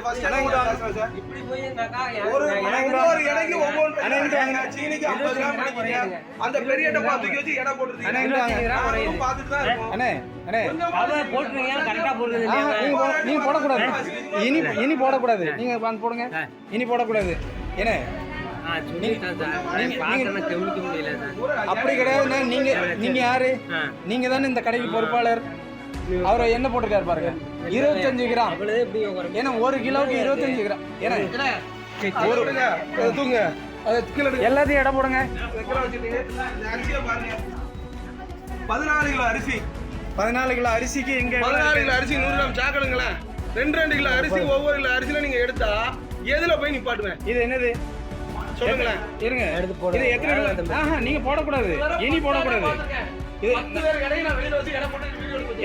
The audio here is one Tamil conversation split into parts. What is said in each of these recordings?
ஃபர்ஸ்ட் டைம் இப்படி போயினாக்கா ஒரு எடைக்கு ஒவ்வொரு சீனிக்கு 50 கிராம் பண்ணிக்கீங்க. அந்த பெரிய டப்பா தூக்கி வச்சு எடை போட்டுருக்கீங்க. நானும் பார்த்துட்டு தான் இருக்கோம். அண்ணே அண்ணே போட்டுருங்க கரெக்டா போடுறது நீங்க போடக்கூடாது. இனி போடக்கூடாது. நீங்க போடுங்க. இனி போடக்கூடாது. என்ன அப்படி கிடையாது. நீங்க யாரு? நீங்க தானே இந்த கடைக்கு பொறுப்பாளர். அவரை என்ன போட்டிருக்காரு பாருங்க, 25 கிராம். ஏன்னா 1 கிலோவுக்கு 25 கிராம். ஏன்னா தூங்க எல்லாத்தையும் இடம் போடுங்க. 14 கிலோ அரிசி, 14 கிலோ அரிசிக்கு எங்க 14 கிலோ அரிசி 100 கிராம் சாக்கடுங்களேன். 2 கிலோ அரிசி ஒவ்வொரு கிலோ அரிசியில நீங்க எடுத்தா எதுல போய் நிப்பாட்டுவேன்? இது என்னது சொல்லுங்களேன். இருங்க எடுத்து போடு. இது எத்தனை கிலோ? நீங்க போடக்கூடாது. இனி போடக்கூடாது. இது 10 பேர் கடையில வெளியில வச்சு எடை போட்டு வீடியோ எடுத்து.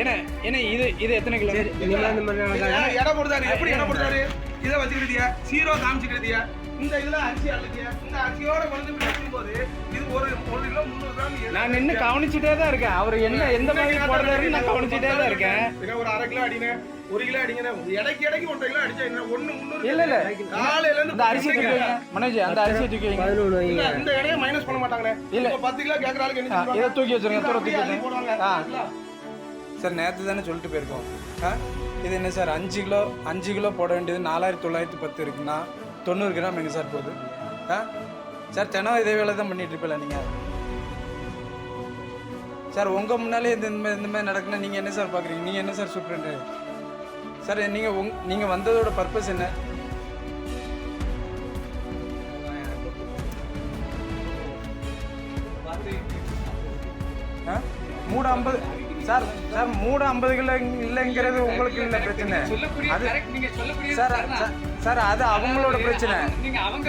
என்ன இது எத்தனை கிலோ? இந்த மாதிரி எடை போடுறாரு. எப்படி எடை போடுறாரு? இதை வச்சுக்கிட்டியா, சீரோ காமிச்சுக்கிட்டியா, இந்த இதுல அரிசி அள்ளிட்டியா, இந்த அரிசியோட கொண்டு போய் வைக்கும்போது இது ஒரு கிலோ 300 கிராம். நான் நின்று கவனிச்சுட்டே தான் இருக்கேன். அவர் எந்த மாதிரி போடுறாருன்னு நான் கவனிச்சுட்டே தான் இருக்கேன். ஒரு 1/2 கிலோ அடிங்க, 1 கிலோ அடிங்க. இடைக்கு 1/2 கிலோ அடிச்சா என்ன 1 இல்ல காலையில இருந்து அந்த அரிசி தூக்கி வைங்க மனோஜ். அந்த அரிசி தூக்கி வைங்க. 11 வைங்க. இந்த எடையை மைனஸ் பண்ண மாட்டாங்களே. இல்ல 10 கிலோ கேக்குறாங்க. என்ன இத தூக்கி வச்சிருங்க. தூக்கி வச்சிருங்க. சார் நேத்து தானே சொல்லிட்டு போயிருக்கோம். இது என்ன சார் 5 கிலோ போட வேண்டியது 4910 இருக்குன்னா 90 கிராம் எங்க சார் போகுது? சார் தினம் இதே வேலை தான் பண்ணிட்டு இருப்பீங்களா நீங்க? சார் உங்க முன்னாலே இந்த மாதிரி நடக்குன்னா நீங்க என்ன சார் பாக்குறீங்க? நீங்க என்ன சார் சூப்பரண்ட் சார்? நீங்க வந்ததோட பர்பஸ் என்ன? மூட 50 சார் மூட 50 கிலோ இல்லைங்கிறது உங்களுக்கு இல்லை பிரச்சனை. அது சார் அது அவங்களோட பிரச்சனை. அவங்க